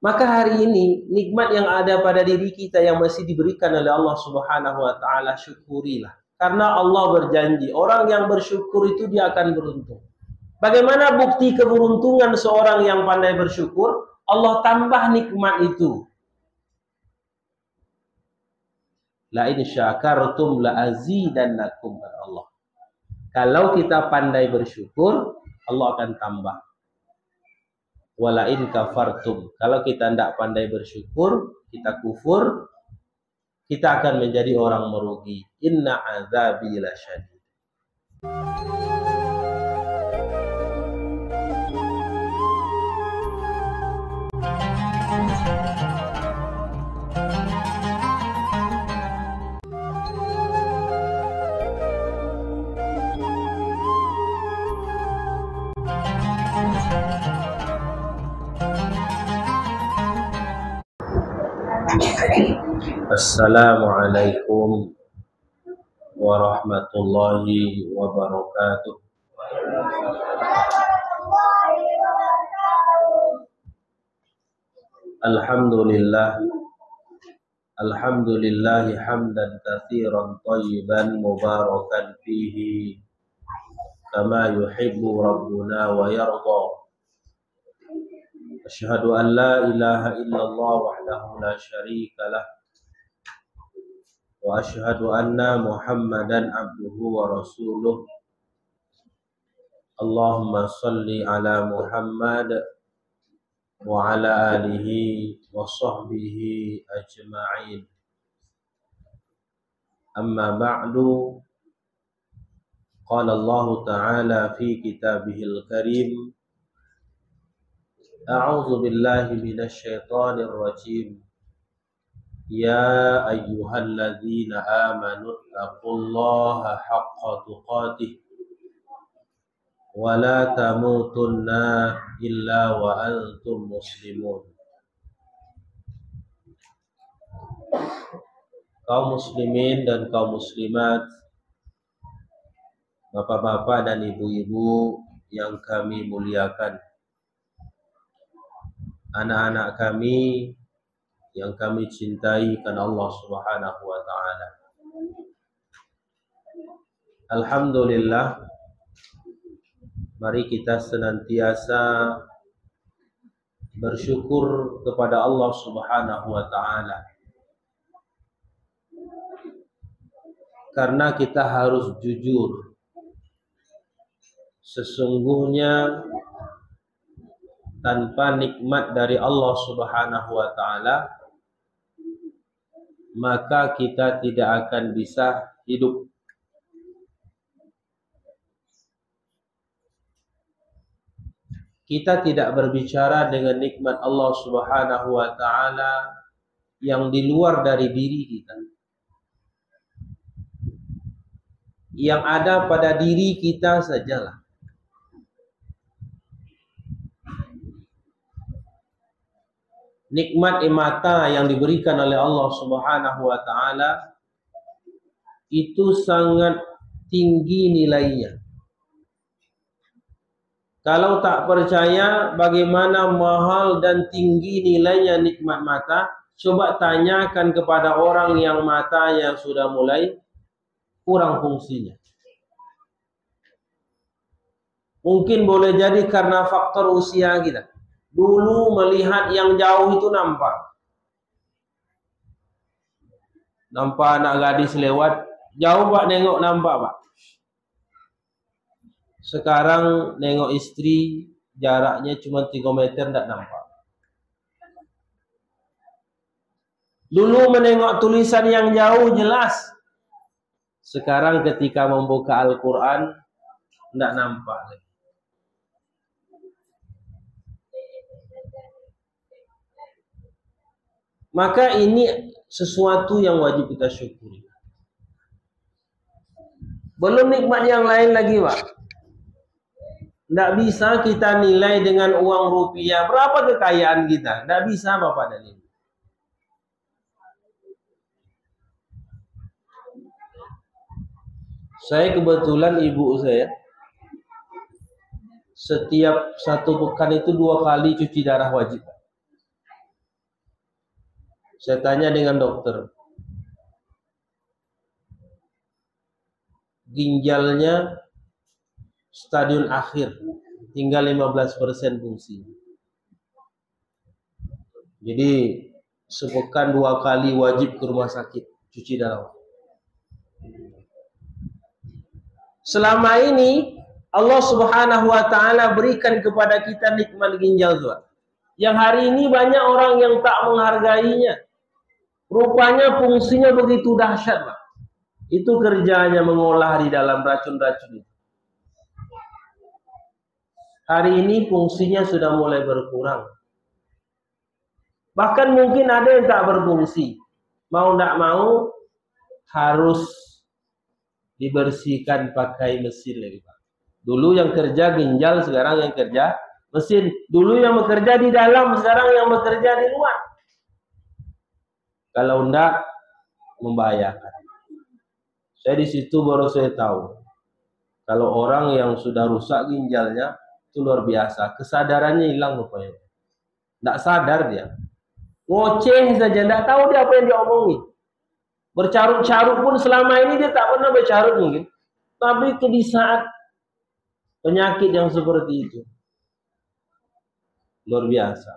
Maka hari ini nikmat yang ada pada diri kita yang masih diberikan oleh Allah Subhanahu wa taala, syukurilah. Karena Allah berjanji, orang yang bersyukur itu dia akan beruntung. Bagaimana bukti keberuntungan seorang yang pandai bersyukur? Allah tambah nikmat itu. La in syakartum la azidannakum, kata Allah. Kalau kita pandai bersyukur, Allah akan tambah. Wala in kafartum, kalau kita tidak pandai bersyukur, kita kufur, kita akan menjadi orang merugi. Inna azabi lasyadid. Assalamualaikum warahmatullahi wabarakatuh. Alhamdulillah, alhamdulillahi hamdan katsiran thayyiban mubarakan fihi kama yuhibbu rabbuna wa yarda. Asyhadu an la ilaha illallah wahdahu la syarika lah wa asyhadu anna Muhammadan abduhu wa rasuluh. Allahumma salli ala Muhammad wa ala alihi wa sahbihi ajma'in. Amma ba'du. Qala Allah Ta'ala fi kitabihil karim. A'udzu billahi minasy syaithanir rajim. Ya ayyuhalladzina amanu taqullaha haqqa tuqatih wa la tamutunna illa wa antum muslimun. Kaum muslimin dan kaum muslimat, bapak-bapak dan ibu-ibu yang kami muliakan, anak-anak kami yang kami cintai karena Allah Subhanahu wa taala. Alhamdulillah, mari kita senantiasa bersyukur kepada Allah Subhanahu wa taala. Karena kita harus jujur. Sesungguhnya tanpa nikmat dari Allah Subhanahu wa taala, maka kita tidak akan bisa hidup. Kita tidak berbicara dengan nikmat Allah Subhanahu wa taala yang di luar dari diri kita. Yang ada pada diri kita sajalah. Nikmat mata yang diberikan oleh Allah Subhanahu wa taala itu sangat tinggi nilainya. Kalau tak percaya bagaimana mahal dan tinggi nilainya nikmat mata, coba tanyakan kepada orang yang matanya sudah mulai kurang fungsinya. Mungkin boleh jadi karena faktor usia kita. Dulu melihat yang jauh itu nampak. Nampak anak gadis lewat, jauh Pak nengok nampak Pak. Sekarang nengok istri jaraknya cuma 3 meter tidak nampak. Dulu menengok tulisan yang jauh jelas. Sekarang ketika membuka Al-Quran tidak nampak lagi. Maka ini sesuatu yang wajib kita syukuri. Belum nikmat yang lain lagi Pak. Tidak bisa kita nilai dengan uang rupiah. Berapa kekayaan kita? Tidak bisa Bapak dan Ibu. Saya kebetulan ibu saya setiap 1 pekan itu 2 kali cuci darah wajib. Saya tanya dengan dokter, ginjalnya stadion akhir, tinggal 15% fungsi. Jadi sepekan 2 kali wajib ke rumah sakit cuci darah. Selama ini Allah Subhanahu wa taala berikan kepada kita nikmat ginjal tuh. Yang hari ini banyak orang yang tak menghargainya. Rupanya fungsinya begitu dahsyat, Pak. Itu kerjanya mengolah di dalam racun-racun itu. Hari ini fungsinya sudah mulai berkurang. Bahkan mungkin ada yang tak berfungsi. Mau tidak mau harus dibersihkan pakai mesin lagi, Pak. Dulu yang kerja ginjal, sekarang yang kerja mesin. Dulu yang bekerja di dalam, sekarang yang bekerja di luar. Kalau enggak, membahayakan. Saya di situ baru saya tahu. Kalau orang yang sudah rusak ginjalnya, itu luar biasa. Kesadarannya hilang rupanya. Enggak sadar dia. Ngoceh saja, enggak tahu dia apa yang dia omongin. Bercarut-carut pun selama ini dia tak pernah bercarut mungkin. Tapi di saat penyakit yang seperti itu, luar biasa.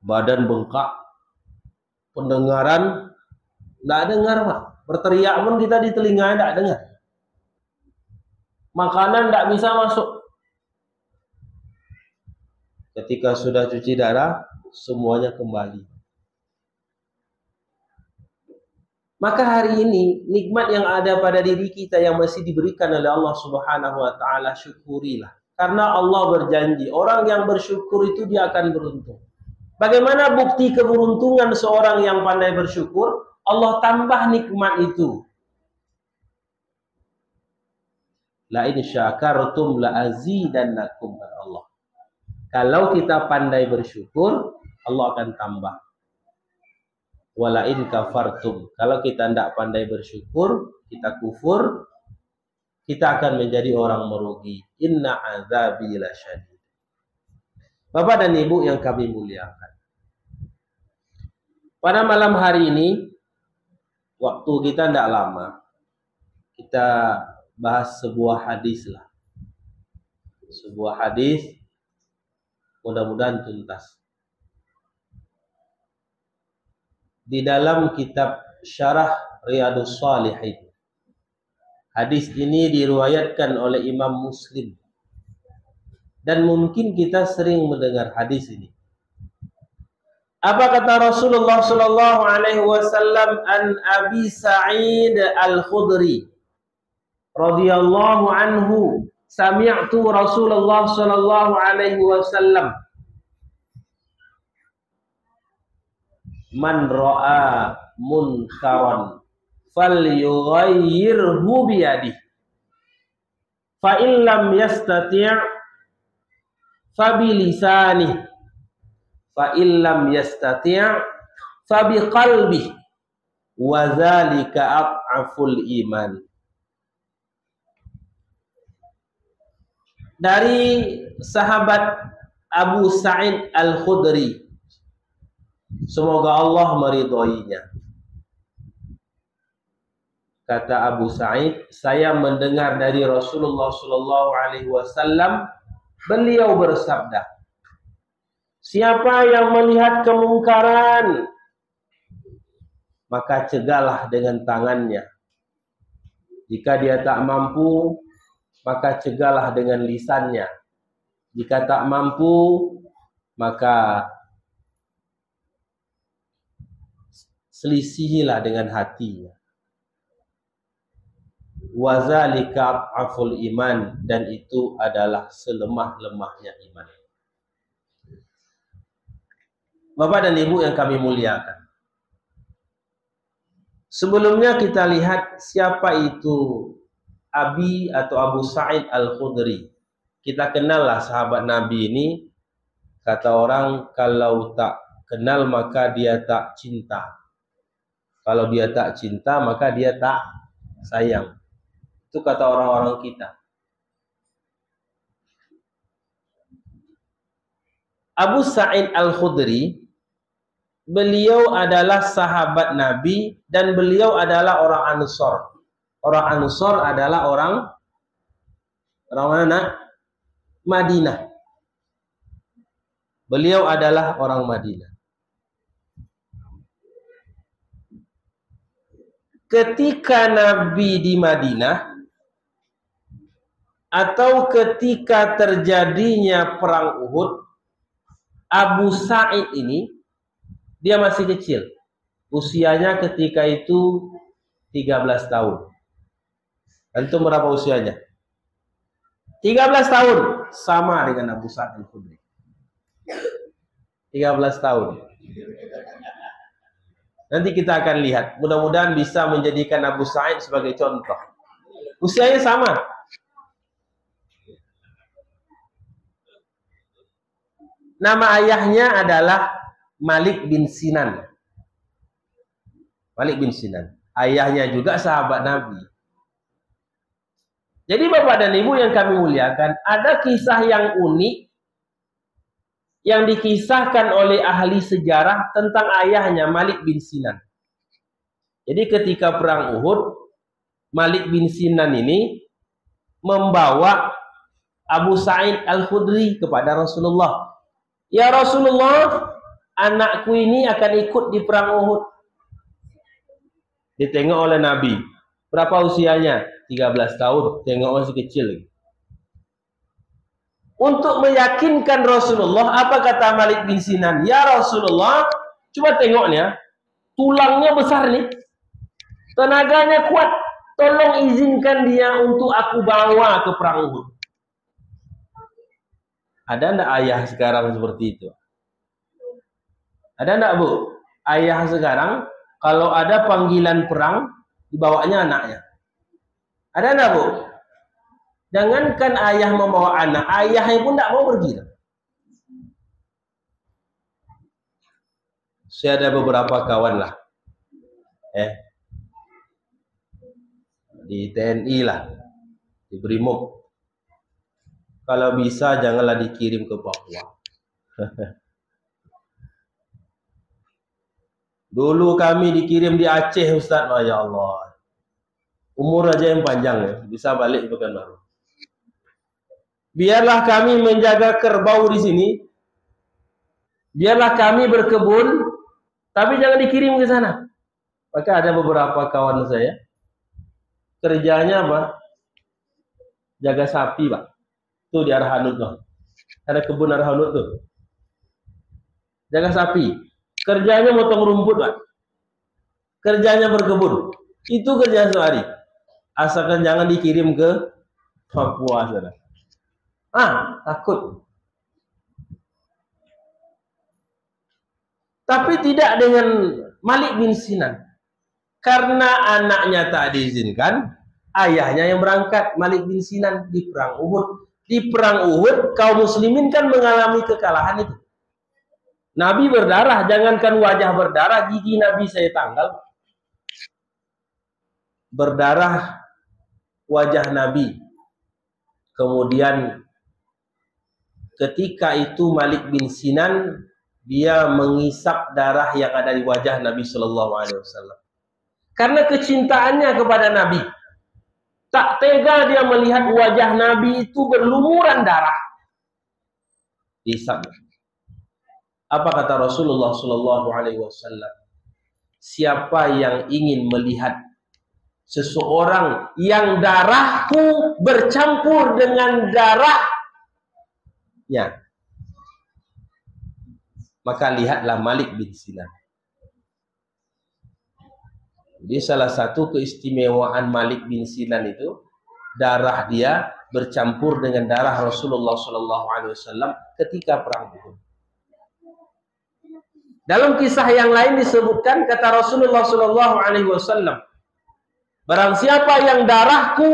Badan bengkak, pendengaran tidak dengar, Pak. Berteriak pun kita di telinga tidak dengar. Makanan tidak bisa masuk. Ketika sudah cuci darah, semuanya kembali. Maka hari ini nikmat yang ada pada diri kita yang masih diberikan oleh Allah Subhanahu wa taala, syukurilah. Karena Allah berjanji, orang yang bersyukur itu dia akan beruntung. Bagaimana bukti keberuntungan seorang yang pandai bersyukur? Allah tambah nikmat itu. La in syakartum la azidannakum, Allah. Kalau kita pandai bersyukur, Allah akan tambah. Wala in kafartum, kalau kita tidak pandai bersyukur, kita kufur, kita akan menjadi orang merugi. Inna azabi lasyadid. Bapak dan Ibu yang kami muliakan, pada malam hari ini, waktu kita tidak lama, kita bahas sebuah hadis lah. Sebuah hadis, mudah-mudahan tuntas. Di dalam kitab Syarah Riyadhus Shalihin, hadis ini diriwayatkan oleh Imam Muslim. Dan mungkin kita sering mendengar hadis ini. Apa kata Rasulullah sallallahu alaihi wasallam an Abi Sa'id Al-Khudri radhiyallahu anhu, sami'tu Rasulullah sallallahu alaihi wasallam, man ra'a munkaran falyughayyirhu biyadihi fa in lam yastati' fa bilisanihi fa in lam yastati' fa biqalbihi wa dzalika ad'aful iman. Dari sahabat Abu Sa'id Al-Khudri, semoga Allah meridhoinya. Kata Abu Sa'id, saya mendengar dari Rasulullah sallallahu alaihi wasallam, beliau bersabda, siapa yang melihat kemungkaran, maka cegahlah dengan tangannya. Jika dia tak mampu, maka cegahlah dengan lisannya. Jika tak mampu, maka selisihilah dengan hatinya. Wazalika aful iman, dan itu adalah selemah-lemahnya iman. Bapak dan Ibu yang kami muliakan, sebelumnya kita lihat siapa itu Abi atau Abu Sa'id Al-Khudri. Kita kenallah sahabat Nabi ini. Kata orang, kalau tak kenal maka dia tak cinta. Kalau dia tak cinta maka dia tak sayang. Itu kata orang-orang kita. Abu Sa'id Al-Khudri beliau adalah sahabat Nabi dan beliau adalah orang Ansor. Orang Ansor adalah orang mana? Madinah. Beliau adalah orang Madinah. Ketika Nabi di Madinah atau ketika terjadinya perang Uhud, Abu Sa'id ini dia masih kecil. Usianya ketika itu 13 tahun. Antum berapa usianya? 13 tahun. Sama dengan Abu Sa'id Al-Khudri. 13 tahun. Nanti kita akan lihat. Mudah-mudahan bisa menjadikan Abu Sa'id sebagai contoh. Usianya sama. Nama ayahnya adalah Malik bin Sinan. Malik bin Sinan. Ayahnya juga sahabat Nabi. Jadi Bapak dan Ibu yang kami muliakan, ada kisah yang unik yang dikisahkan oleh ahli sejarah tentang ayahnya Malik bin Sinan. Jadi ketika perang Uhud, Malik bin Sinan ini membawa Abu Sa'id Al-Khudri kepada Rasulullah. Ya Rasulullah, anakku ini akan ikut di perang Uhud. Ditengok oleh Nabi. Berapa usianya? 13 tahun. Tengok masih kecil lagi. Untuk meyakinkan Rasulullah, apa kata Malik bin Sinan? Ya Rasulullah, coba tengoknya. Tulangnya besar nih. Tenaganya kuat. Tolong izinkan dia untuk aku bawa ke perang Uhud. Ada enggak ayah sekarang seperti itu? Ada enggak, Bu? Ayah sekarang, kalau ada panggilan perang, dibawanya anaknya. Ada enggak, Bu? Jangankan ayah membawa anak, ayahnya pun tidak mau pergi. Saya ada beberapa kawan lah. Di TNI lah. Di Brimob. Kalau bisa janganlah dikirim ke Papua. Dulu kami dikirim di Aceh, Ustaz. Oh, ya Allah. Umur aja yang panjang ya, bisa balik Pekanbaru. Biarlah kami menjaga kerbau di sini. Biarlah kami berkebun, tapi jangan dikirim ke sana. Maka ada beberapa kawan saya, kerjanya apa? Jaga sapi, Pak. Tuh di arah Hanut tuh. Ada kebun arah Hanut tuh. Jaga sapi. Kerjanya motong rumput, Pak. Kerjanya berkebun. Itu kerja sehari. Asalkan jangan dikirim ke Papua, saudara. Takut. Tapi tidak dengan Malik bin Sinan. Karena anaknya tak diizinkan, ayahnya yang berangkat, Malik bin Sinan, di perang Uhud. Di perang Uhud, kaum muslimin kan mengalami kekalahan itu. Nabi berdarah, jangankan wajah berdarah, gigi Nabi saya tanggal. Berdarah wajah Nabi. Kemudian ketika itu Malik bin Sinan, dia mengisap darah yang ada di wajah Nabi Shallallahu Alaihi Wasallam. Karena kecintaannya kepada Nabi, tak tega dia melihat wajah Nabi itu berlumuran darah. Isap. Apa kata Rasulullah Shallallahu Alaihi Wasallam? Siapa yang ingin melihat seseorang yang darahku bercampur dengan darahnya, maka lihatlah Malik bin Sinan. Jadi salah satu keistimewaan Malik bin Sinan itu, darah dia bercampur dengan darah Rasulullah Shallallahu Alaihi Wasallam ketika perang Uhud. Dalam kisah yang lain disebutkan, kata Rasulullah Shallallahu Alaihi Wasallam, barang siapa yang darahku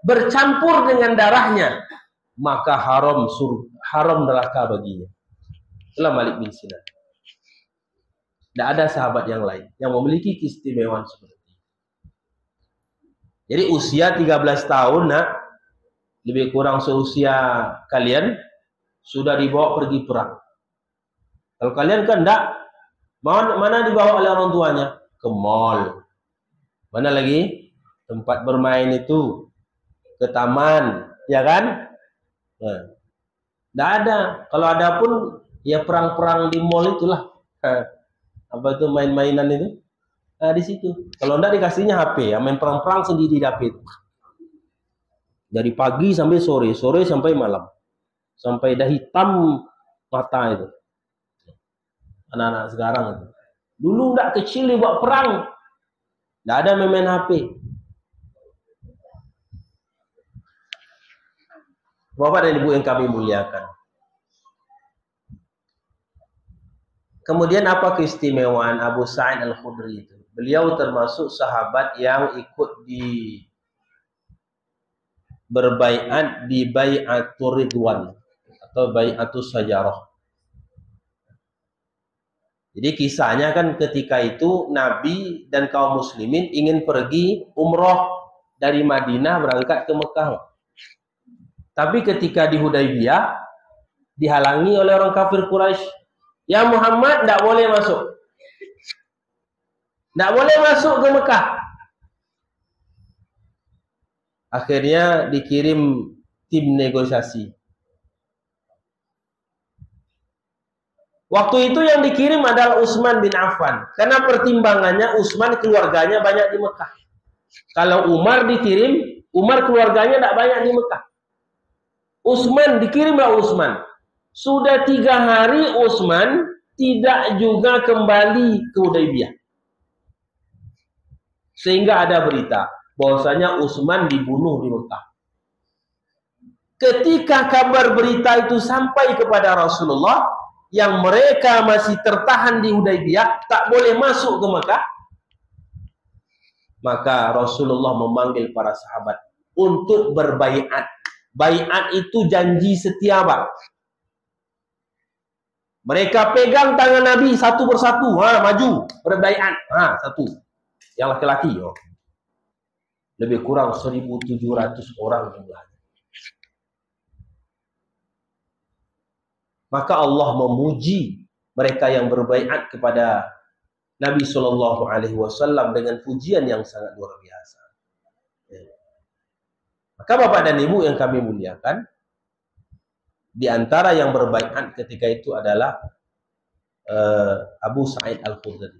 bercampur dengan darahnya, maka haram neraka baginya. Itulah Malik bin Sinan. Tidak ada sahabat yang lain yang memiliki keistimewaan seperti itu. Jadi usia 13 tahun, lebih kurang seusia kalian, sudah dibawa pergi perang. Kalau kalian kan enggak, Mana dibawa oleh orang tuanya? Ke mall. Mana lagi? Tempat bermain itu. Ke taman. Ya kan? Nah, nggak ada. Kalau ada pun, ya perang-perang di mall itulah. Apa itu main-mainan itu? Nah, di situ. Kalau enggak dikasihnya HP, ya main perang-perang sendiri di HP itu. Dari pagi sampai sore, sore sampai malam. Sampai dah hitam mata itu. Anak-anak sekarang itu. Dulu enggak kecil dibuat perang. Enggak ada main HP. Bapak dan Ibu yang kami muliakan. Kemudian apa keistimewaan Abu Sa'id Al-Khudri itu? Beliau termasuk sahabat yang ikut di berbaiat di Bai'atur Ridwan atau Bai'atus Sajarah. Jadi kisahnya kan ketika itu Nabi dan kaum muslimin ingin pergi umroh dari Madinah berangkat ke Mekah. Tapi ketika di Hudaybiyah dihalangi oleh orang kafir Quraisy. Ya Muhammad, tidak boleh masuk. Tidak boleh masuk ke Mekah. Akhirnya dikirim tim negosiasi. Waktu itu yang dikirim adalah Utsman bin Affan. Karena pertimbangannya Utsman keluarganya banyak di Mekah. Kalau Umar dikirim, Umar keluarganya tidak banyak di Mekah. Utsman, dikirimlah Utsman. Sudah 3 hari Utsman tidak juga kembali ke Hudaybiyah. Sehingga ada berita bahwasanya Utsman dibunuh di Mekah. Ketika kabar berita itu sampai kepada Rasulullah, yang mereka masih tertahan di Hudaybiyah, tak boleh masuk ke Mekah, maka Rasulullah memanggil para sahabat untuk berbaiat. Baiat itu janji setia, Pak. Mereka pegang tangan Nabi satu persatu, maju, berbaiat. Satu. Yang laki-laki, lebih kurang 1.700 orang jumlahnya. Maka Allah memuji mereka yang berbaiat kepada Nabi Shallallahu Alaihi Wasallam dengan pujian yang sangat luar biasa. Maka Bapak dan Ibu yang kami muliakan, di antara yang berbaiat ketika itu adalah Abu Sa'id Al-Khudri.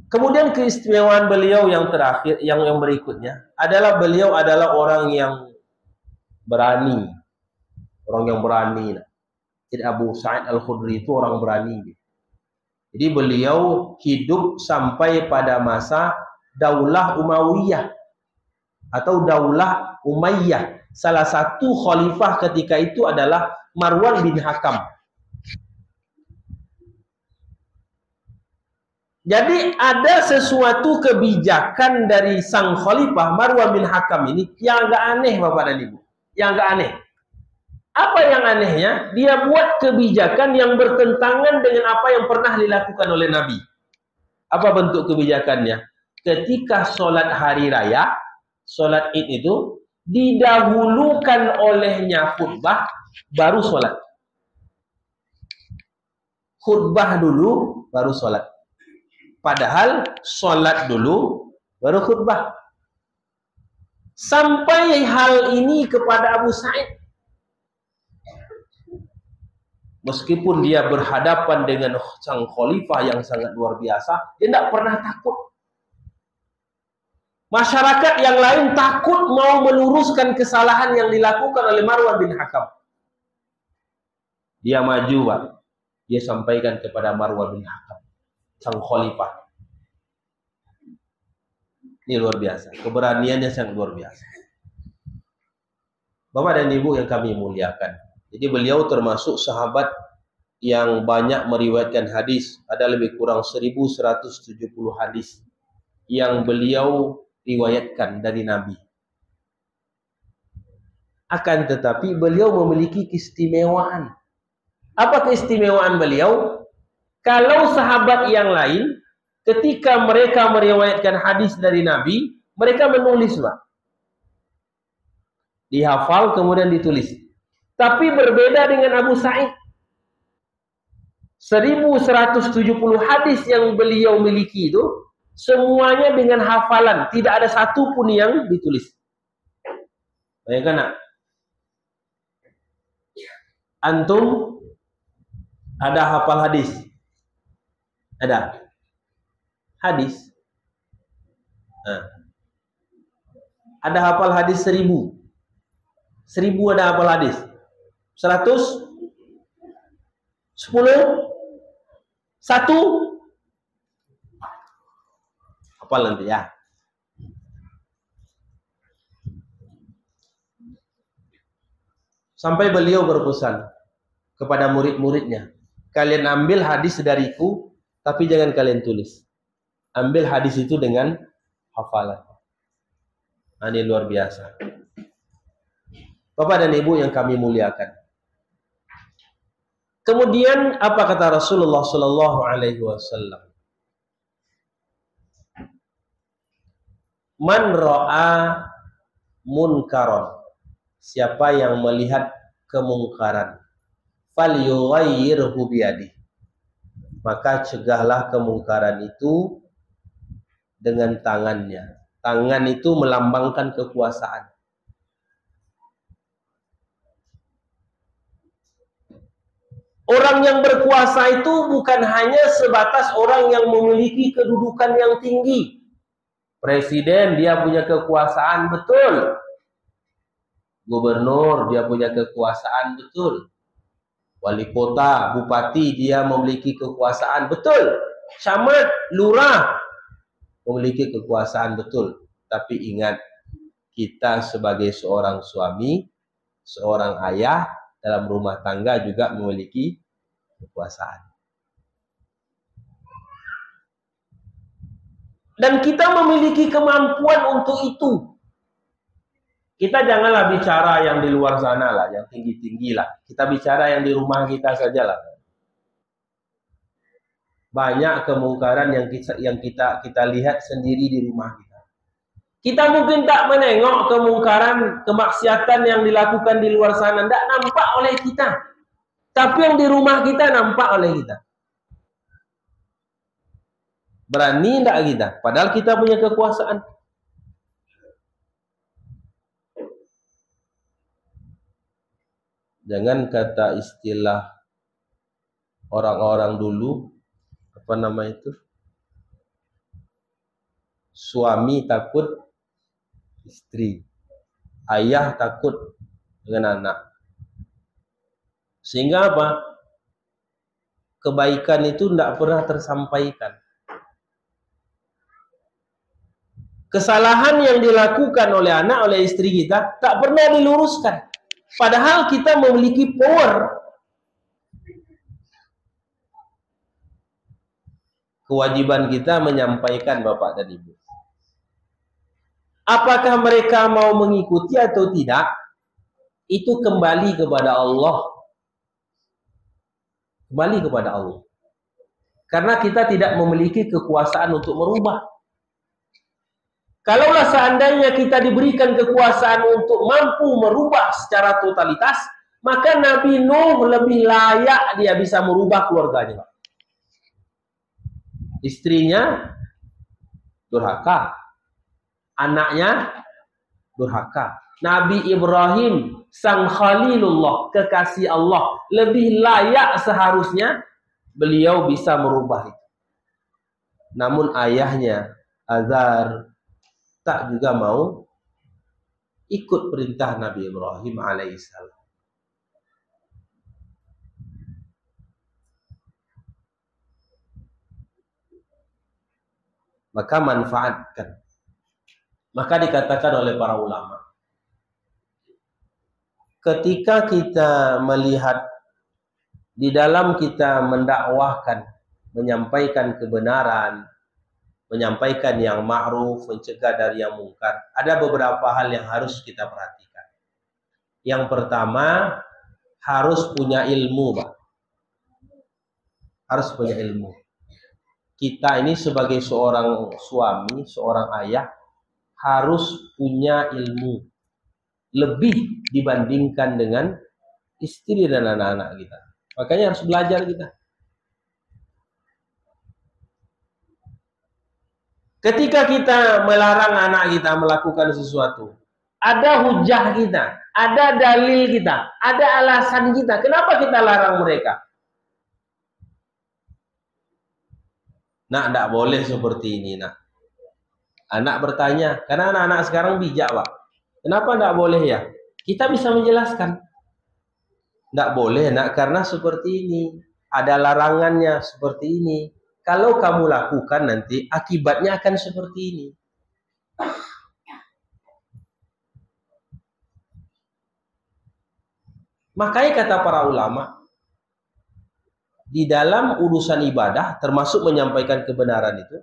Kemudian keistimewaan beliau yang terakhir, yang berikutnya adalah beliau adalah orang yang berani. Orang yang berani. Jadi Abu Sa'id Al-Khudri itu orang berani. Jadi beliau hidup sampai pada masa Daulah Umayyah atau Daulah Umayyah. Salah satu khalifah ketika itu adalah Marwan bin Hakam. Jadi ada sesuatu kebijakan dari sang khalifah Marwan bin Hakam ini yang agak aneh, Bapak dan Ibu. Yang agak aneh. Apa yang anehnya? Dia buat kebijakan yang bertentangan dengan apa yang pernah dilakukan oleh Nabi. Apa bentuk kebijakannya? Ketika sholat hari raya, sholat Id itu didahulukan olehnya khutbah, baru sholat. Khutbah dulu, baru sholat. Padahal sholat dulu, baru khutbah. Sampai hal ini kepada Abu Sa'id. Meskipun dia berhadapan dengan sang khalifah yang sangat luar biasa, dia tidak pernah takut. Masyarakat yang lain takut mau meluruskan kesalahan yang dilakukan oleh Marwan bin Hakam. Dia maju, Pak. Dia sampaikan kepada Marwan bin Hakam, sang khalifah. Ini luar biasa. Keberaniannya sangat luar biasa. Bapak dan Ibu yang kami muliakan. Jadi beliau termasuk sahabat yang banyak meriwayatkan hadis. Ada lebih kurang 1.170 hadis yang beliau riwayatkan dari Nabi. Akan tetapi beliau memiliki keistimewaan. Apa keistimewaan beliau? Kalau sahabat yang lain, ketika mereka meriwayatkan hadis dari Nabi, mereka menulis, Pak. Dihafal kemudian ditulis. Tapi berbeda dengan Abu Sa'id. 1170 hadis yang beliau miliki itu semuanya dengan hafalan, tidak ada satu pun yang ditulis. Bayangkan nak, antum ada hafal hadis? Ada hadis? Nah, ada hafal hadis 1000? 1000 ada hafal hadis? 100? 10? 1? Hafal nanti ya. Sampai beliau berpesan kepada murid-muridnya, kalian ambil hadis dariku, tapi jangan kalian tulis. Ambil hadis itu dengan hafalan. Ini luar biasa. Bapak dan Ibu yang kami muliakan. Kemudian apa kata Rasulullah Sallallahu Alaihi Wasallam? Man ra'a munkaron, siapa yang melihat kemungkaran, falyughayyirhu biyadihi, maka cegahlah kemungkaran itu dengan tangannya. Tangan itu melambangkan kekuasaan. Orang yang berkuasa itu bukan hanya sebatas orang yang memiliki kedudukan yang tinggi. Presiden dia punya kekuasaan, betul. Gubernur dia punya kekuasaan, betul. Wali kota, bupati dia memiliki kekuasaan, betul. Camat, lurah memiliki kekuasaan, betul. Tapi ingat, kita sebagai seorang suami, seorang ayah dalam rumah tangga juga memiliki kekuasaan. Dan kita memiliki kemampuan untuk itu. Kita janganlah bicara yang di luar sana lah, yang tinggi-tinggi lah. Kita bicara yang di rumah kita sajalah. Banyak kemungkaran yang kita lihat sendiri di rumah kita. Kita mungkin tak menengok kemungkaran, kemaksiatan yang dilakukan di luar sana, tidak nampak oleh kita. Tapi yang di rumah kita nampak oleh kita. Berani tidak kita? Padahal kita punya kekuasaan. Jangan kata istilah orang-orang dulu, apa nama itu? Suami takut istri, ayah takut dengan anak. Sehingga apa? Kebaikan itu tidak pernah tersampaikan. Kesalahan yang dilakukan oleh anak, oleh istri kita, tak pernah diluruskan. Padahal kita memiliki power. Kewajiban kita menyampaikan, Bapak dan Ibu. Apakah mereka mau mengikuti atau tidak, itu kembali kepada Allah. Kembali kepada Allah. Karena kita tidak memiliki kekuasaan untuk merubah. Kalaulah seandainya kita diberikan kekuasaan untuk mampu merubah secara totalitas, maka Nabi Nuh lebih layak dia bisa merubah keluarganya. Istrinya durhaka, anaknya durhaka. Nabi Ibrahim, sang Khalilullah, kekasih Allah, lebih layak seharusnya beliau bisa merubah itu. Namun ayahnya, Azar, tak juga mau ikut perintah Nabi Ibrahim alaihissalam. Maka manfaatkan. Maka dikatakan oleh para ulama, ketika kita melihat di dalam kita mendakwahkan, menyampaikan kebenaran, menyampaikan yang ma'ruf, mencegah dari yang mungkar, ada beberapa hal yang harus kita perhatikan. Yang pertama, harus punya ilmu, Pak. Harus punya ilmu. Kita ini sebagai seorang suami, seorang ayah, harus punya ilmu lebih dibandingkan dengan istri dan anak-anak kita. Makanya harus belajar kita. Ketika kita melarang anak kita melakukan sesuatu, ada hujah kita, ada dalil kita, ada alasan kita. Kenapa kita larang mereka? Nak, tidak boleh seperti ini, nak. Anak bertanya, karena anak-anak sekarang bijak, Pak. Kenapa tidak boleh ya? Kita bisa menjelaskan. Tidak boleh, nak, karena seperti ini. Ada larangannya seperti ini. Kalau kamu lakukan nanti, akibatnya akan seperti ini. Makanya kata para ulama, di dalam urusan ibadah, termasuk menyampaikan kebenaran itu,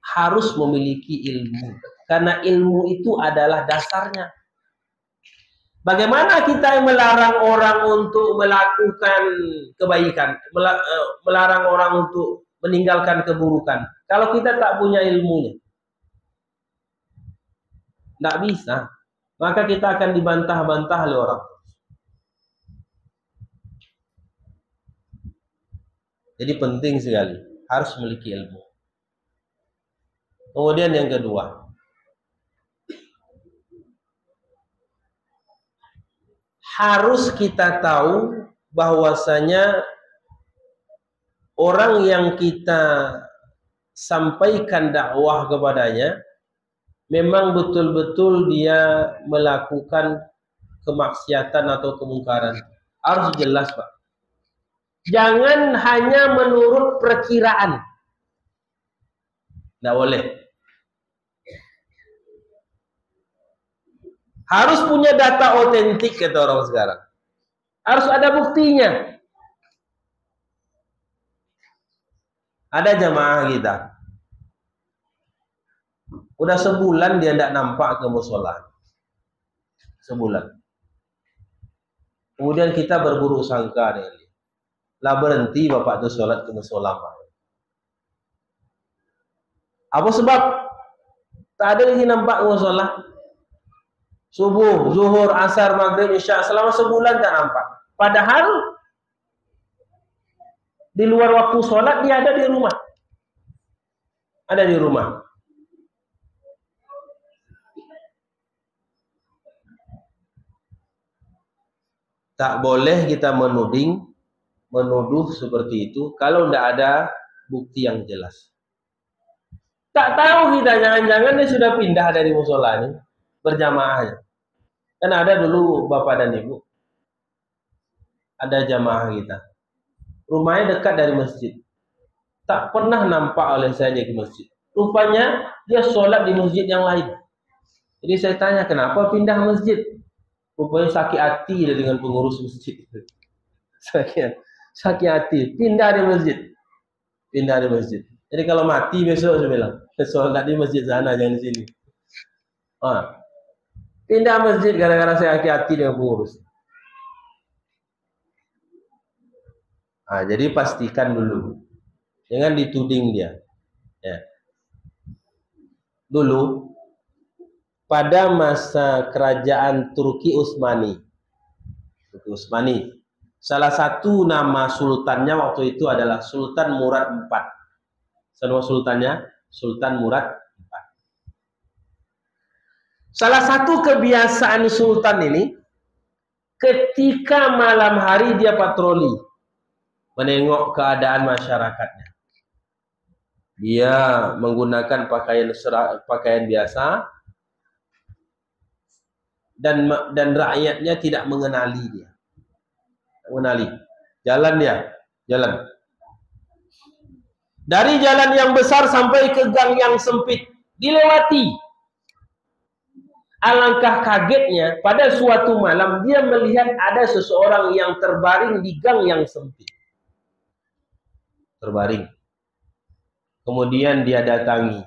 harus memiliki ilmu. Karena ilmu itu adalah dasarnya. Bagaimana kita melarang orang untuk melakukan kebaikan, melarang orang untuk meninggalkan keburukan, kalau kita tak punya ilmunya? Tidak bisa. Maka kita akan dibantah-bantah oleh orang. Jadi penting sekali, harus memiliki ilmu. Kemudian yang kedua, harus kita tahu bahwasanya orang yang kita sampaikan dakwah kepadanya memang betul-betul dia melakukan kemaksiatan atau kemungkaran. Harus jelas, Pak. Jangan hanya menurut perkiraan. Tidak boleh. Harus punya data otentik, kata orang sekarang. Harus ada buktinya. Ada jamaah kita. Udah sebulan dia tidak nampak ke musola. Sebulan. Kemudian kita berburuk sangka dengan dia. Lah berhenti bapak itu sholat ke musola. Apa sebab? Tak ada lagi nampak ke musola. Subuh, zuhur, asar, maghrib, isya, selama sebulan tak nampak. Padahal di luar waktu sholat dia ada di rumah. Ada di rumah. Tak boleh kita menuduh seperti itu kalau tidak ada bukti yang jelas. Tak tahu kita, jangan-jangan dia sudah pindah dari musola ini berjamaahnya. Kan ada dulu bapak dan ibu, ada jamaah kita. Rumahnya dekat dari masjid. Tak pernah nampak oleh saya dia ke masjid. Rupanya dia sholat di masjid yang lain. Jadi saya tanya, kenapa pindah masjid? Rupanya sakit hati dia dengan pengurus masjid. Sakit hati, pindah di masjid. Pindah di masjid. Jadi kalau mati besok saya bilang, sholat di masjid sana, jangan di sini. Pindah masjid gara-gara saya sakit hati dengan pengurus. Jadi pastikan dulu. Jangan dituding dia. Ya. Dulu, pada masa kerajaan Turki Utsmani, salah satu nama sultannya waktu itu adalah Sultan Murad IV. Nama sultannya Sultan Murad IV. Salah satu kebiasaan sultan ini, ketika malam hari dia patroli, menengok keadaan masyarakatnya. Dia menggunakan pakaian biasa, dan rakyatnya tidak mengenali dia. Mengenali. Jalan dia, jalan. Dari jalan yang besar sampai ke gang yang sempit, dilewati. Alangkah kagetnya, pada suatu malam dia melihat ada seseorang yang terbaring di gang yang sempit. Terbaring. Kemudian dia datangi.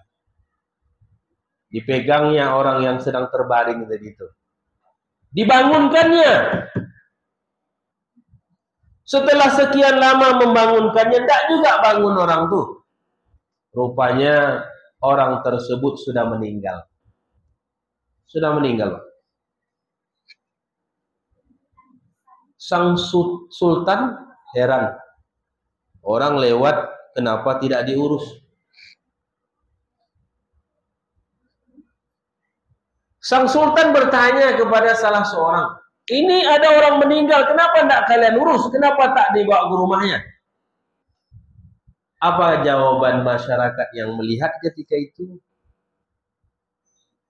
Dipegangnya orang yang sedang terbaring tadi itu. Dibangunkannya. Setelah sekian lama membangunkannya, tidak juga bangun orang tuh. Rupanya orang tersebut sudah meninggal. Sudah meninggal. Sang sultan heran. Orang lewat, kenapa tidak diurus? Sang sultan bertanya kepada salah seorang, ini ada orang meninggal, kenapa tidak kalian urus? Kenapa tak dibawa ke rumahnya? Apa jawaban masyarakat yang melihat ketika itu?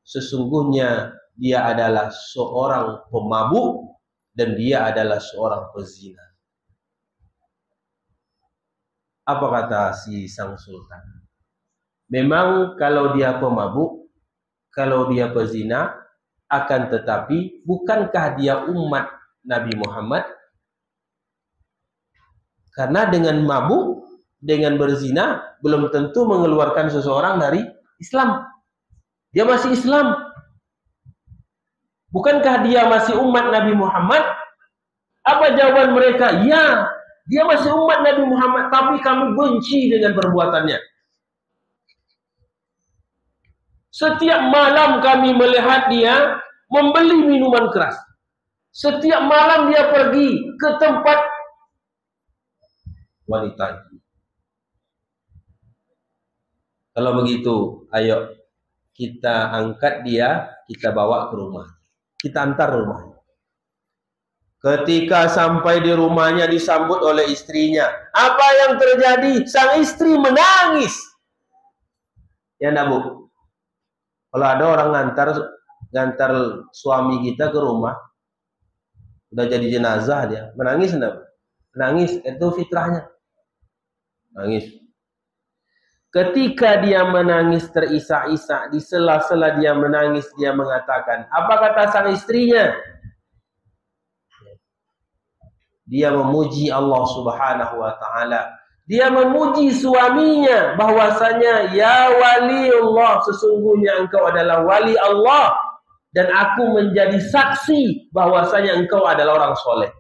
Sesungguhnya dia adalah seorang pemabuk dan dia adalah seorang pezina. Apa kata si sang sultan? Memang kalau dia pemabuk, kalau dia pezina, akan tetapi bukankah dia umat Nabi Muhammad? Karena dengan mabuk, dengan berzina, belum tentu mengeluarkan seseorang dari Islam. Dia masih Islam. Bukankah dia masih umat Nabi Muhammad? Apa jawaban mereka? Ya, dia masih umat Nabi Muhammad, tapi kami benci dengan perbuatannya. Setiap malam kami melihat dia membeli minuman keras. Setiap malam dia pergi ke tempat wanita itu. Kalau begitu, ayo kita angkat dia, kita bawa ke rumah. Kita antar rumahnya. Ketika sampai di rumahnya disambut oleh istrinya. Apa yang terjadi? Sang istri menangis. Ya enggak, Bu? Kalau ada orang ngantar suami kita ke rumah, udah jadi jenazah dia, menangis enggak? Menangis, itu fitrahnya. Nangis. Ketika dia menangis terisak-isak, di sela-sela dia menangis, dia mengatakan, apa kata sang istrinya? Dia memuji Allah Subhanahu wa taala. Dia memuji suaminya bahwasanya, ya wali Allah, sesungguhnya engkau adalah wali Allah dan aku menjadi saksi bahwasanya engkau adalah orang soleh.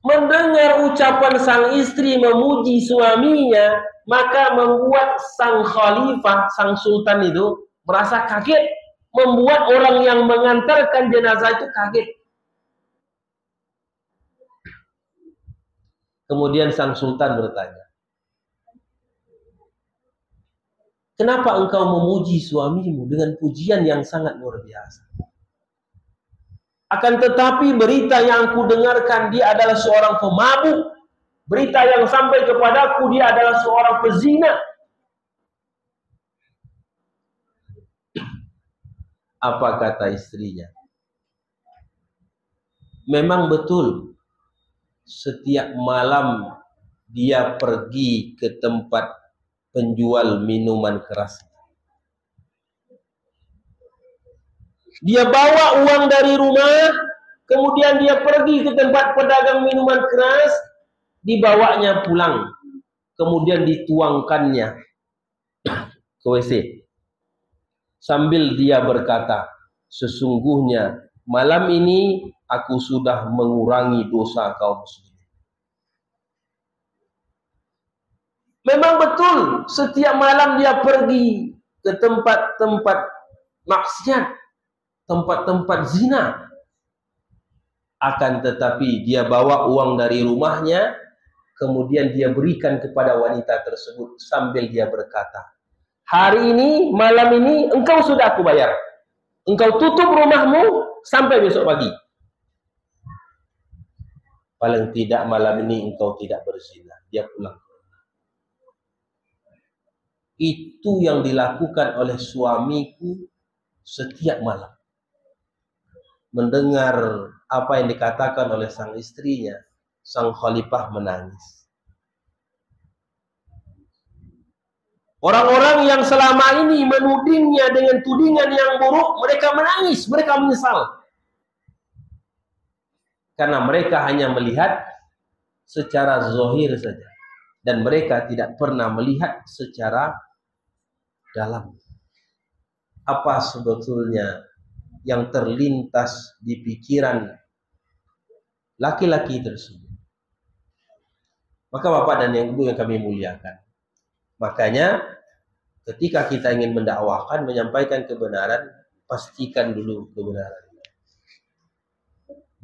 Mendengar ucapan sang istri memuji suaminya, maka membuat sang khalifah, sang sultan itu merasa kaget, membuat orang yang mengantarkan jenazah itu kaget. Kemudian sang sultan bertanya, kenapa engkau memuji suamimu dengan pujian yang sangat luar biasa? Akan tetapi berita yang aku dengarkan, dia adalah seorang pemabuk. Berita yang sampai kepadaku, dia adalah seorang pezina. Apa kata istrinya? Memang betul, setiap malam dia pergi ke tempat penjual minuman keras. Dia bawa uang dari rumah, kemudian dia pergi ke tempat pedagang minuman keras, dibawanya pulang, kemudian dituangkannya ke WC. Sambil dia berkata, sesungguhnya malam ini aku sudah mengurangi dosa kaum muslimin. Memang betul, setiap malam dia pergi ke tempat-tempat maksiat, tempat-tempat zina. Akan tetapi dia bawa uang dari rumahnya, kemudian dia berikan kepada wanita tersebut sambil dia berkata, hari ini, malam ini engkau sudah aku bayar. Engkau tutup rumahmu sampai besok pagi. Paling tidak malam ini engkau tidak berzina. Dia pulang. Itu yang dilakukan oleh suamiku setiap malam. Mendengar apa yang dikatakan oleh sang istrinya, sang khalifah menangis. Orang-orang yang selama ini menudingnya dengan tudingan yang buruk, mereka menangis, mereka menyesal. Karena mereka hanya melihat secara zahir saja. Dan mereka tidak pernah melihat secara dalam. Apa sebetulnya yang terlintas di pikiran laki-laki tersebut. Maka Bapak dan Ibu yang kami muliakan, makanya ketika kita ingin mendakwahkan, menyampaikan kebenaran, pastikan dulu kebenaran.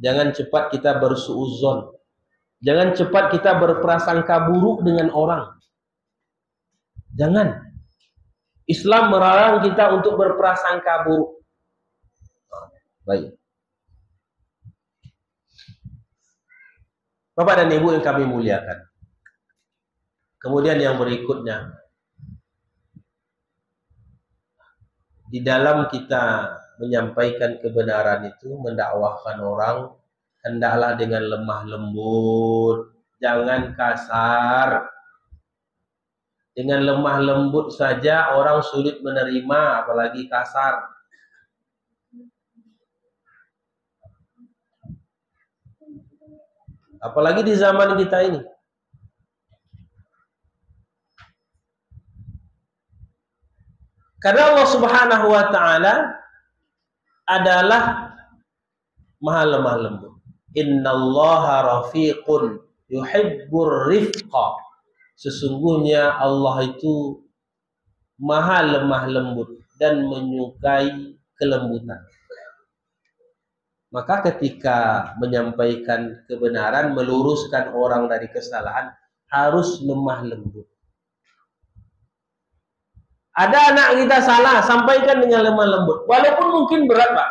Jangan cepat kita bersuudzon. Jangan cepat kita berprasangka buruk dengan orang. Jangan. Islam melarang kita untuk berprasangka buruk. Baik. Bapak dan Ibu yang kami muliakan. Kemudian yang berikutnya, di dalam kita menyampaikan kebenaran itu, mendakwahkan orang, hendaklah dengan lemah lembut, jangan kasar. Dengan lemah lembut saja orang sulit menerima, apalagi kasar. Apalagi di zaman kita ini. Karena Allah Subhanahu wa Ta'ala adalah maha lemah lembut. Innallaha rafiqun yuhibbur rifqa. Sesungguhnya Allah itu maha lemah lembut dan menyukai kelembutan. Maka ketika menyampaikan kebenaran, meluruskan orang dari kesalahan, harus lemah lembut. Ada anak kita salah, sampaikan dengan lemah lembut. Walaupun mungkin berat, Pak.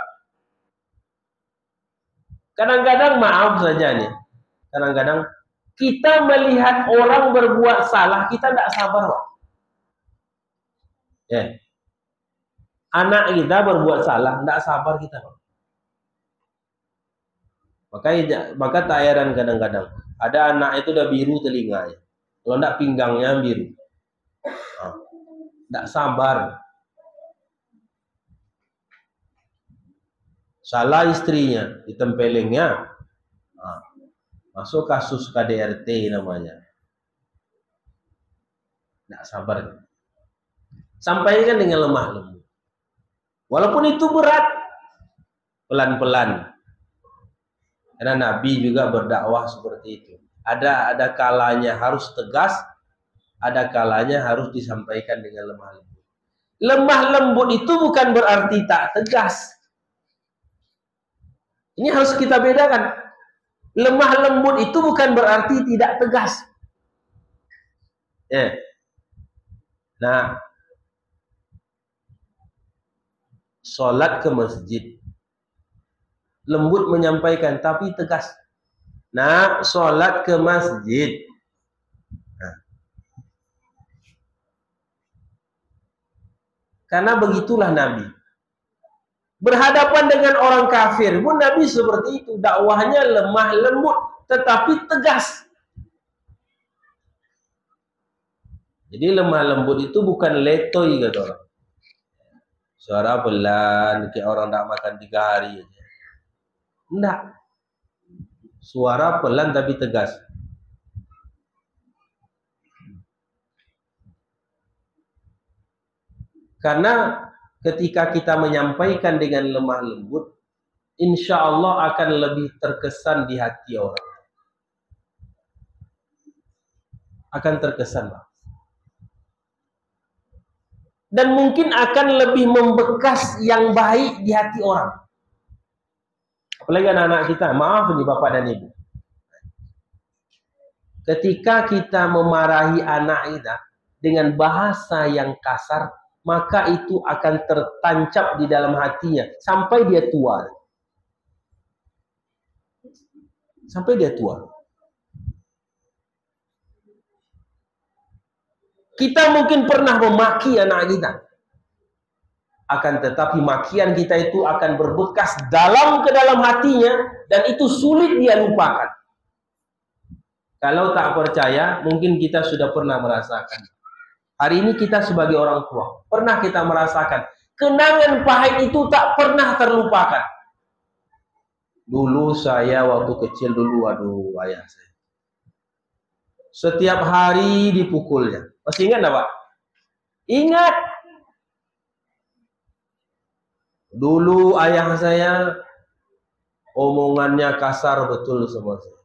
Kadang-kadang, maaf saja nih, kadang-kadang kita melihat orang berbuat salah, kita tidak sabar, Pak. Ya. Anak kita berbuat salah, tidak sabar kita, Pak. Maka tak heran kadang-kadang ada anak itu udah biru telinganya, kalau tidak pinggangnya biru. Tidak sabar. Salah istrinya, ditempelengnya. Masuk kasus KDRT namanya. Tidak sabar. Sampaikan dengan lemah lembut. Walaupun itu berat, pelan-pelan. Karena Nabi juga berdakwah seperti itu. Ada kalanya harus tegas, ada kalanya harus disampaikan dengan lemah lembut. Lemah lembut itu bukan berarti tak tegas. Ini harus kita bedakan. Lemah lembut itu bukan berarti tidak tegas. Nah, sholat ke masjid, lembut menyampaikan tapi tegas. Nah, sholat ke masjid. Karena begitulah Nabi. Berhadapan dengan orang kafir pun Nabi seperti itu. Dakwahnya lemah lembut, tetapi tegas. Jadi lemah lembut itu bukan letoy, kata orang. Suara pelan, kayak orang tak makan 3 hari. Enggak. Suara pelan tapi tegas. Karena ketika kita menyampaikan dengan lemah lembut, insya Allah akan lebih terkesan di hati orang. Akan terkesan, Pak. Dan mungkin akan lebih membekas yang baik di hati orang. Apalagi anak-anak kita, maaf nih Bapak dan Ibu. Ketika kita memarahi anak kita dengan bahasa yang kasar, maka itu akan tertancap di dalam hatinya sampai dia tua. Sampai dia tua. Kita mungkin pernah memaki anak kita. Akan tetapi makian kita itu akan berbekas dalam ke dalam hatinya dan itu sulit dia lupakan. Kalau tak percaya, mungkin kita sudah pernah merasakan. Hari ini kita sebagai orang tua, pernah kita merasakan kenangan pahit itu tak pernah terlupakan. Dulu saya waktu kecil dulu, aduh ayah saya. Setiap hari dipukulnya. Masih ingat enggak, Pak? Ingat. Dulu ayah saya omongannya kasar betul sama saya.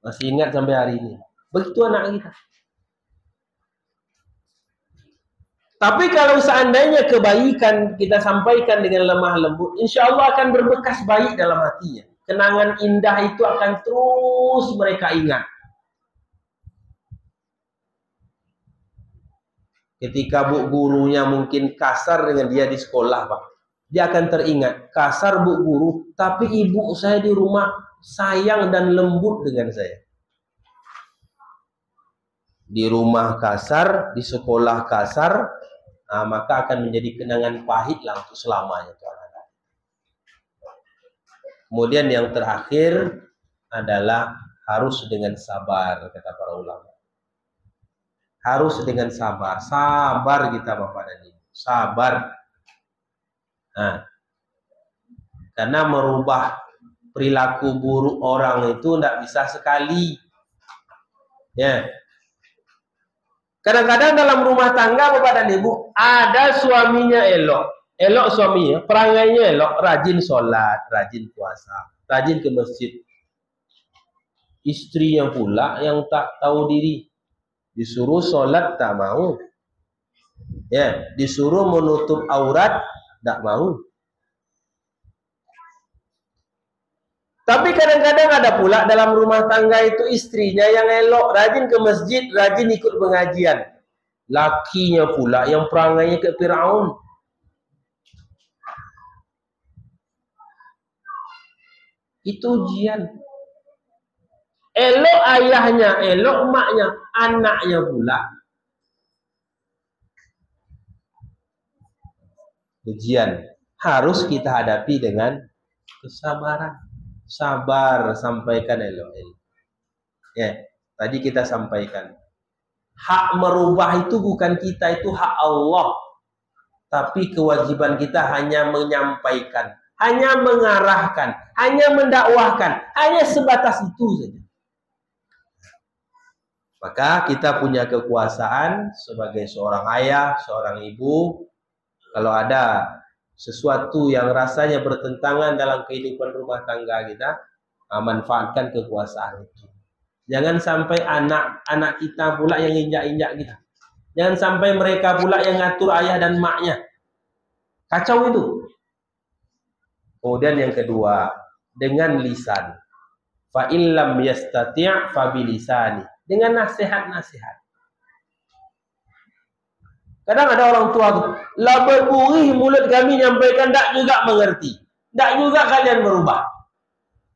Masih ingat sampai hari ini. Begitu anak kita. Tapi kalau seandainya kebaikan kita sampaikan dengan lemah lembut, insya Allah akan berbekas baik dalam hatinya. Kenangan indah itu akan terus mereka ingat. Ketika bu gurunya mungkin kasar dengan dia di sekolah, Pak, dia akan teringat, kasar bu guru, tapi ibu saya di rumah sayang dan lembut dengan saya. Di rumah kasar, di sekolah kasar, maka akan menjadi kenangan pahit lah untuk selamanya. Kemudian yang terakhir adalah harus dengan sabar, kata para ulama. Harus dengan sabar. Sabar kita Bapak dan Ibu. Sabar. Nah, karena merubah perilaku buruk orang itu tidak bisa sekali. Ya. Kadang-kadang dalam rumah tangga Bapak dan Ibu, ada suaminya elok. Elok suaminya, perangainya elok, rajin sholat, rajin puasa, rajin ke masjid. Istrinya pula yang tak tahu diri. Disuruh sholat tak mau, ya, disuruh menutup aurat tak mau. Tapi kadang-kadang ada pula dalam rumah tangga itu istrinya yang elok, rajin ke masjid, rajin ikut pengajian. Lakinya pula yang perangainya ke Firaun. Itu ujian. Elok ayahnya, elok maknya, anaknya pula. Ujian harus kita hadapi dengan kesabaran. Sabar, sampaikan elok. Ya, tadi kita sampaikan. Hak merubah itu bukan kita, itu hak Allah. Tapi kewajiban kita hanya menyampaikan, hanya mengarahkan, hanya mendakwahkan, hanya sebatas itu saja. Maka kita punya kekuasaan sebagai seorang ayah, seorang ibu. Kalau ada sesuatu yang rasanya bertentangan dalam kehidupan rumah tangga kita, manfaatkan kekuasaan itu. Jangan sampai anak-anak kita pula yang injak-injak kita. Jangan sampai mereka pula yang ngatur ayah dan maknya. Kacau itu. Kemudian yang kedua, dengan lisan. Fa illam yastati' fa bilisani. Dengan nasihat-nasihat. Kadang ada orang tua tu, lah berburih mulut kami nyampaikan, tak juga mengerti. Tak juga kalian berubah.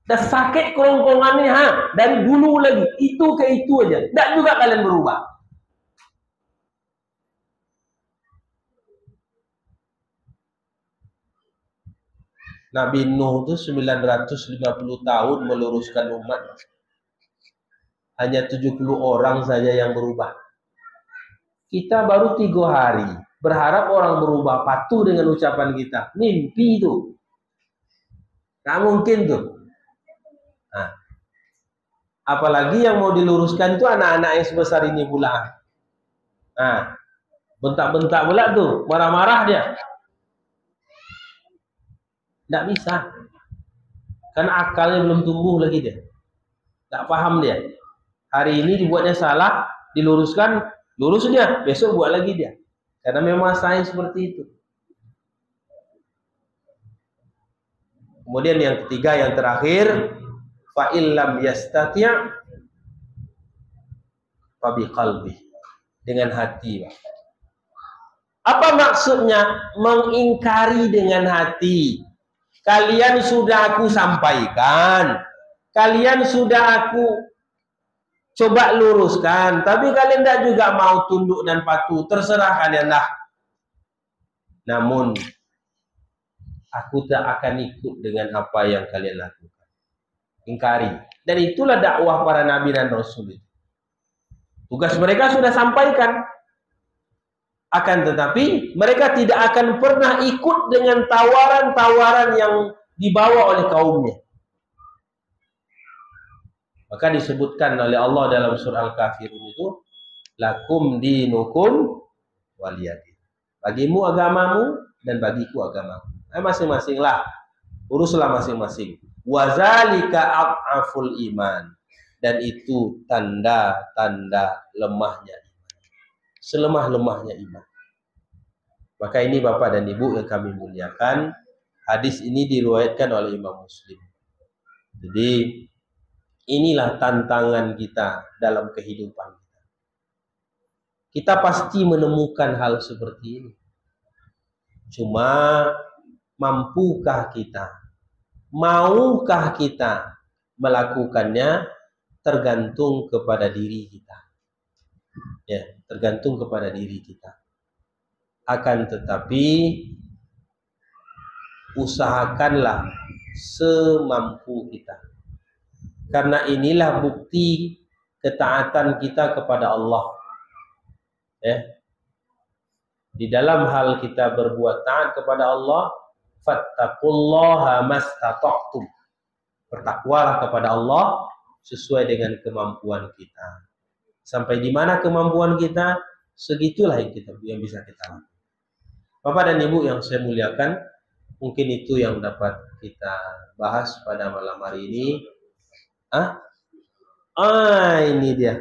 Dah sakit kerongkongannya, dari dulu lagi. Itu ke itu aja. Tak juga kalian berubah. Nabi Nuh itu 950 tahun meluruskan umat. Hanya 70 orang saja yang berubah. Kita baru 3 hari. Berharap orang berubah, patuh dengan ucapan kita. Mimpi itu. Tak mungkin tuh. Nah, apalagi yang mau diluruskan itu anak-anak yang sebesar ini pula. Nah, bentak-bentak pula tuh. Marah-marah dia. Tidak bisa. Karena akalnya belum tumbuh lagi dia. Tidak paham dia. Hari ini dibuatnya salah, diluruskan, lurus dia. Besok buat lagi dia. Karena memang saya seperti itu. Kemudian yang ketiga, yang terakhir, fa illam yastati' fa biqalbi. Dengan hati. Apa maksudnya? Mengingkari dengan hati. Kalian sudah aku sampaikan. Kalian sudah aku coba luruskan. Tapi kalian tidak juga mau tunduk dan patuh. Terserah kalian lah. Namun, aku tak akan ikut dengan apa yang kalian lakukan. Ingkari. Dan itulah dakwah para nabi dan rasul. Tugas mereka sudah sampaikan. Akan tetapi mereka tidak akan pernah ikut dengan tawaran-tawaran yang dibawa oleh kaumnya. Maka disebutkan oleh Allah dalam surah Al-Kafirun itu, lakum dinukum waliyadin. Bagimu agamamu dan bagiku agamaku. Masing-masinglah. Uruslah masing-masing. Wazalika a'aful iman. Dan itu tanda-tanda lemahnya iman. Selemah-lemahnya iman. Maka ini Bapak dan Ibu yang kami muliakan, hadis ini diriwayatkan oleh Imam Muslim. Jadi inilah tantangan kita dalam kehidupan kita. Kita pasti menemukan hal seperti ini. Cuma mampukah kita? Maukah kita melakukannya? Tergantung kepada diri kita. Ya, tergantung kepada diri kita. Akan tetapi usahakanlah semampu kita. Karena inilah bukti ketaatan kita kepada Allah. Ya. Di dalam hal kita berbuat taat kepada Allah, fattaqullaha mastata'tum. Bertakwalah kepada Allah sesuai dengan kemampuan kita. Sampai di mana kemampuan kita, segitulah yang bisa kita lakukan. Bapak dan Ibu yang saya muliakan, mungkin itu yang dapat kita bahas pada malam hari ini. Ini dia.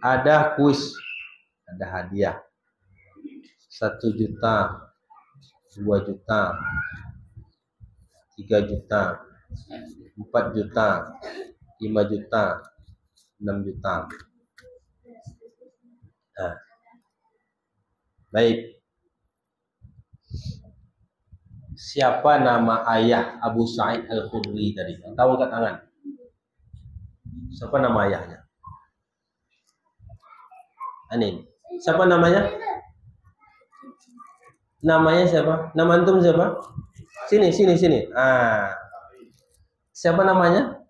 Ada kuis, ada hadiah. 1 juta, 2 juta, 3 juta, 4 juta, 5 juta, 6 juta. Nah. Baik. Siapa nama ayah Abu Sa'id Al-Khudri tadi? Tahu angkat tangan. Siapa nama ayahnya? Anin. Siapa namanya? Namanya siapa? Nama antum siapa? Sini. Siapa namanya?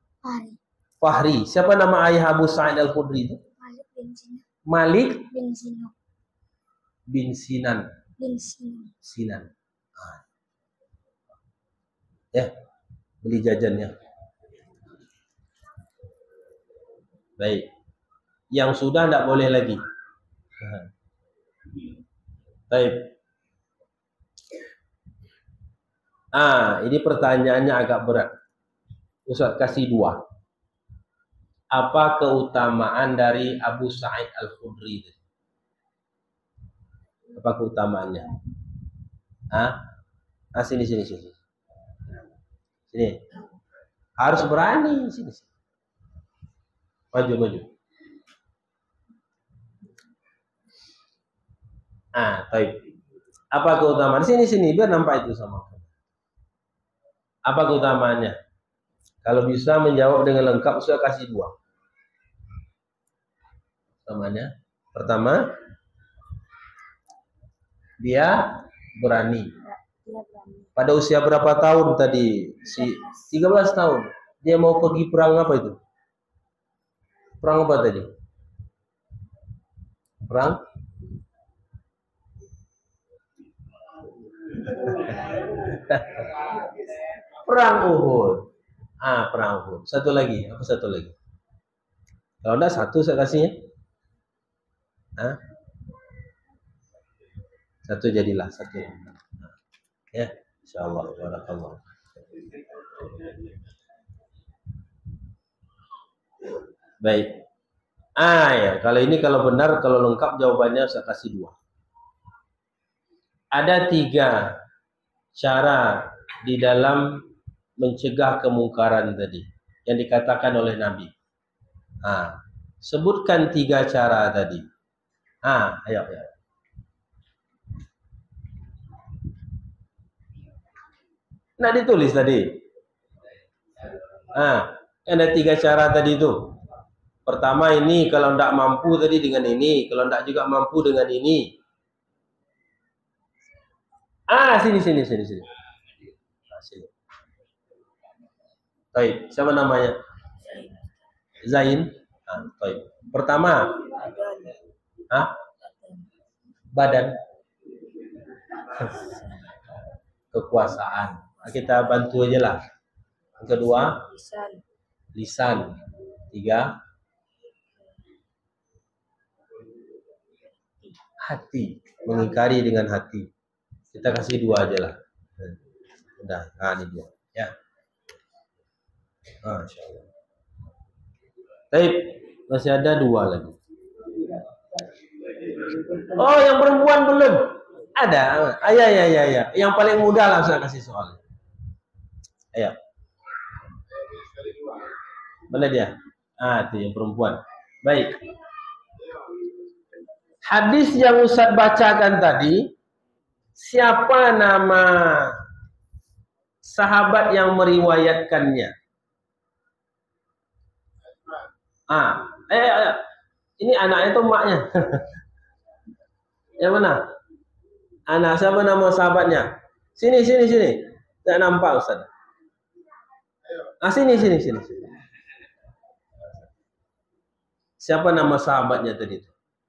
Fahri. Siapa nama ayah Abu Sa'id Al-Khudri itu? Malik bin Sinan. Ya, beli jajannya. Baik. Yang sudah tidak boleh lagi. Baik. Ini pertanyaannya agak berat. Ustaz kasih 2. Apa keutamaan dari Abu Sa'id Al-Khudri? Apa keutamaannya? Sini. Sini. Harus berani. Sini. Maju. Baik. Apa keutamaan? Sini biar nampak itu sama. Apa keutamaannya? Kalau bisa menjawab dengan lengkap, saya kasih 2. Namanya pertama, dia berani. Pada usia berapa tahun tadi? 13 tahun. Dia mau pergi perang apa itu? Perang apa tadi? Perang Perang Uhud. Perang Uhud. Satu lagi. Apa satu lagi? Kalau enggak 1 saya kasihnya. 1 jadilah 1. Ya, insyaallah. Barakallah. Baik. Ya, kalau benar, kalau lengkap jawabannya saya kasih 2. Ada 3 cara di dalam mencegah kemungkaran tadi yang dikatakan oleh Nabi. Sebutkan 3 cara tadi. Ayo. Nah, ditulis tadi. Ada 3 cara tadi itu. Pertama ini, kalau tidak mampu tadi dengan ini, kalau tidak juga mampu dengan ini. Sini. Sini. Baik, siapa namanya? Zain. Baik. Pertama. Badan. Kekuasaan. Kita bantu aja lah. Yang kedua, lisan. 3, hati. Mengingkari dengan hati. Kita kasih 2 aja lah. Udah, ini dia. Ya. Insyaallah. Baik, masih ada 2 lagi. Yang perempuan belum. Ada. Ya. Yang paling mudah lah saya kasih soal. Ayo. Mana dia? Itu yang perempuan. Baik. Hadis yang Ustaz bacakan tadi, siapa nama sahabat yang meriwayatkannya? Ini anaknya atau maknya? Yang mana? Anak, siapa nama sahabatnya? Sini. Tidak nampak Ustaz. Sini. Siapa nama sahabatnya tadi?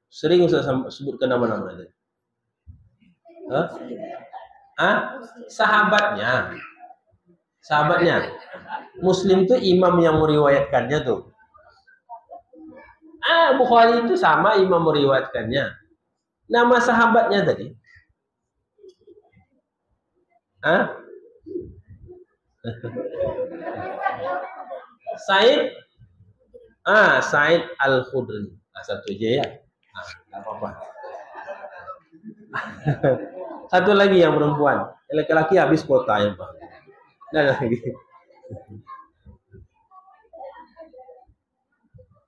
Sering Ustaz sebutkan nama-nama tadi. Sahabatnya. Muslim itu imam yang meriwayatkannya tuh. Bukhari itu sama imam meriwayatkannya. Nama sahabatnya tadi. Said Al-Khudri. Satu aja ya. Enggak apa-apa. Satu lagi yang perempuan. Laki-laki habis kuota ya, Pak. Lagi.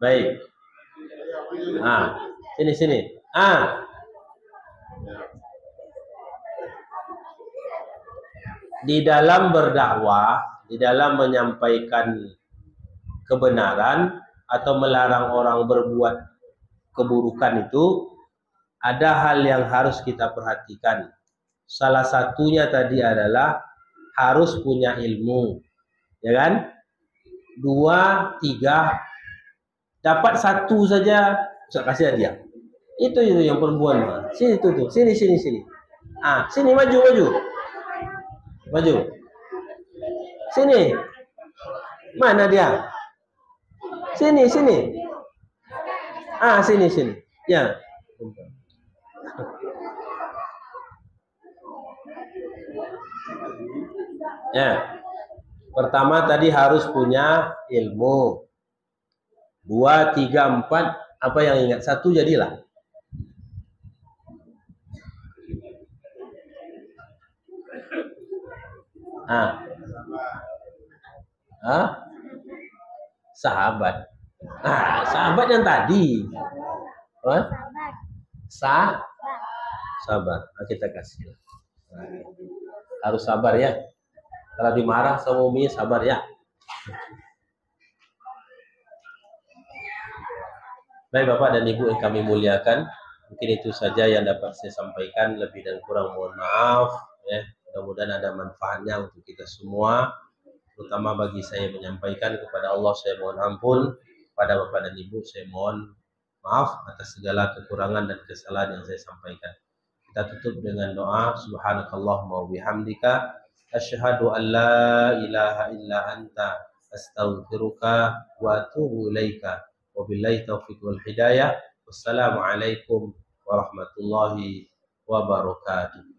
Baik. Sini. Di dalam berdakwah, di dalam menyampaikan kebenaran atau melarang orang berbuat keburukan itu ada hal yang harus kita perhatikan. Salah satunya tadi adalah harus punya ilmu, ya kan? 2, 3, dapat 1 saja bisa kasih hadiah. Itu yang perempuan. Sini tuh. Sini. Sini maju. Sini. Mana dia? Sini. Sini. Ya. Ya. Pertama tadi harus punya ilmu. 2, 3, 4, apa yang ingat? 1 jadilah. Sahabat. Sahabat yang tadi. Sabar. Kita kasih. Harus sabar ya. Kalau dimarah sama Umi sabar ya. Baik Bapak dan Ibu yang kami muliakan, mungkin itu saja yang dapat saya sampaikan. Lebih dan kurang mohon maaf ya. Mudah-mudahan ada manfaatnya untuk kita semua, terutama bagi saya menyampaikan. Kepada Allah saya mohon ampun, pada Bapak dan Ibu saya mohon maaf atas segala kekurangan dan kesalahan yang saya sampaikan. Kita tutup dengan doa. Subhanakallahumma wa bihamdika asyhadu an la ilaha illa anta astaghfiruka wa atubu ilaika. Wabillahi taufiq wal hidayah. Wassalamualaikum warahmatullahi wabarakatuh.